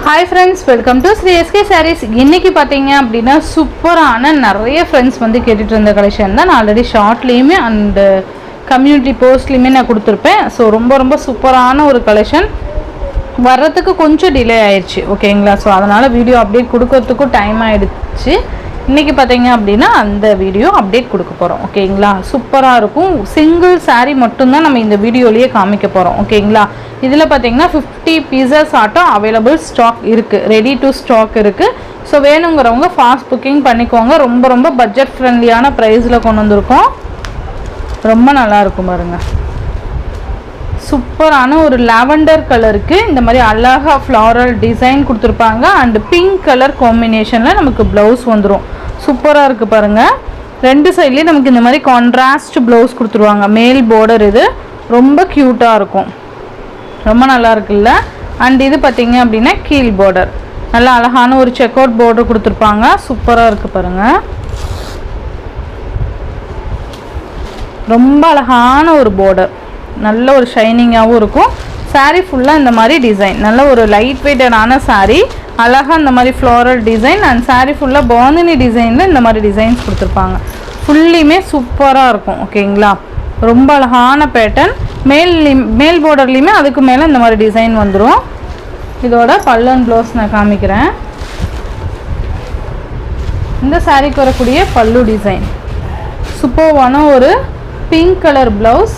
Hi friends, welcome to Sri SK Sarees. இன்னைக்கு பாத்தீங்க அப்படினா சூப்பரான நிறைய friends வந்து கேட்டிட்டு இருந்த கலெக்ஷன் தான். நான் ஆல்ரெடி ஷார்ட்லயுமே and கம்யூனிட்டி போஸ்ட்லயுமே நான் கொடுத்திருப்பேன். சோ ரொம்ப சூப்பரான ஒரு கலெக்ஷன். வரதுக்கு கொஞ்சம் டிலே ஆயிருச்சு. ஓகேங்களா? சோ அதனால வீடியோ அப்டேட் கொடுக்கிறதுக்கு டைம் ஆயிடுச்சு. இன்னைக்கு பாத்தீங்க அப்படினா அந்த வீடியோ அப்டேட் கொடுக்க போறோம். ஓகேங்களா? சூப்பரா இருக்கும். சிங்கிள் saree மட்டும் தான் நம்ம இந்த வீடியோலயே காமிக்க போறோம். ஓகேங்களா? இதுல பாத்தீங்கன்னா 50 பீசஸ் ஆட்டோ அவைலபிள் ஸ்டாக் இருக்கு. ரெடி டு ஸ்டாக் இருக்கு. சோ வேணும்ங்கறவங்க ஃபாஸ்ட் புக்கிங் பண்ணிக்கோங்க. ரொம்ப பட்ஜெட் ஃப்ரெண்ட்லியான பிரைஸ்ல கொண்டு வந்திருக்கோம். ரொம்ப நல்லா இருக்கும் பாருங்க. சூப்பரான ஒரு லாவெண்டர் கலருக்கு இந்த மாதிரி அழகா ஃப்ளாரல் டிசைன் கொடுத்திருப்பாங்க and பிங்க் கலர் காம்பினேஷன்ல நமக்கு ப்ளவுஸ் வந்துரும். சூப்பரா இருக்கு பாருங்க. ரெண்டு சைடுலயே நமக்கு இந்த மாதிரி கான்ட்ராஸ்ட் ப்ளவுஸ் கொடுத்துருவாங்க. மேல் border இது ரொம்ப கியூட்டா இருக்கும். ரொம்ப நல்லா இருக்குல்ல? and இது பாத்தீங்க அப்படினா கீழ் border. நல்ல அழகான ஒரு செக் அவுட் border கொடுத்திருப்பாங்க. சூப்பரா இருக்கு பாருங்க. ரொம்ப அழகான ஒரு border. நல்ல ஒரு ஷைனிங்காவும் இருக்கும். saree ஃபுல்லா இந்த மாதிரி டிசைன். நல்ல ஒரு லைட் வெயிட்டான saree. அழகா இந்த மாதிரி floral டிசைன் and saree ஃபுல்லா பாந்தினி டிசைன்ல இந்த மாதிரி டிசைன்ஸ் கொடுத்திருப்பாங்க. ஃபுல்லிமே சூப்பரா இருக்கும். ஓகேங்களா? ரொம்ப அழகான பேட்டர்ன். மேல் borderலயுமே அதுக்கு மேல இந்த மாதிரி டிசைன் வந்துரும். இதோட பல்லு and ப்ளவுஸ் நான் காமிக்கிறேன். இந்த சாரிக்கு வரக்கூடிய பல்லு டிசைன் சூப்பரான ஒரு பிங்க் கலர் ப்ளவுஸ்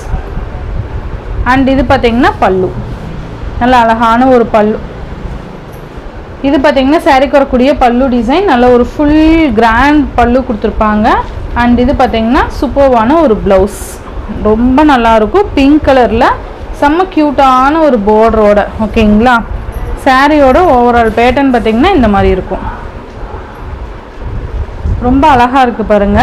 and இது பாத்தீங்கன்னா பல்லு. நல்ல அழகான ஒரு பல்லு. இது பாத்தீங்கன்னா சாரிக்கு வரக்கூடிய பல்லு டிசைன். நல்ல ஒரு ஃபுல் கிராண்ட் பல்லு கொடுத்திருப்பாங்க and இது பாத்தீங்கன்னா சூப்பரான ஒரு ப்ளவுஸ். ரொம்ப நல்லா இருக்கும். பிங்க் கலர்ல செம்ம கியூட்டான ஒரு borderோட. ஓகேங்களா? சாரியோட ஓவரால் பேட்டர்ன் பாத்தீங்கன்னா இந்த மாதிரி இருக்கும். ரொம்ப அழகா இருக்கு பாருங்க.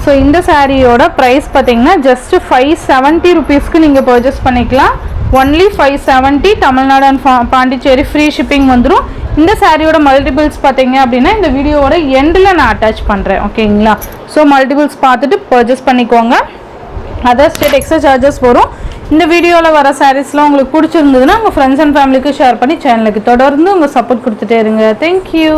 ஸோ இந்த சாரியோட ப்ரைஸ் பார்த்தீங்கன்னா ஜஸ்ட் 570 ருபீஸ்க்கு நீங்கள் பர்ச்சேஸ் பண்ணிக்கலாம். Only 570. Tamil Nadu and Pondicherry free shipping வந்துடும். இந்த சாரியோட மல்டிபிள்ஸ் பார்த்தீங்க அப்படின்னா இந்த வீடியோவோட எண்டில் நான் அட்டாச் பண்ணுறேன். ஓகேங்களா? ஸோ மல்டிபிள்ஸ் பார்த்துட்டு பர்ச்சேஸ் பண்ணிக்கோங்க. அதர் ஸ்டேட் எக்ஸ்ட்ரா சார்ஜஸ் வரும். இந்த வீடியோவில் வர சாரீஸ்லாம் உங்களுக்கு பிடிச்சிருந்ததுன்னா உங்கள் ஃப்ரெண்ட்ஸ் அண்ட் ஃபேமிலிக்கு ஷேர் பண்ணி சேனலுக்கு தொடர்ந்து உங்கள் சப்போர்ட் கொடுத்துட்டே இருங்க. தேங்க்யூ.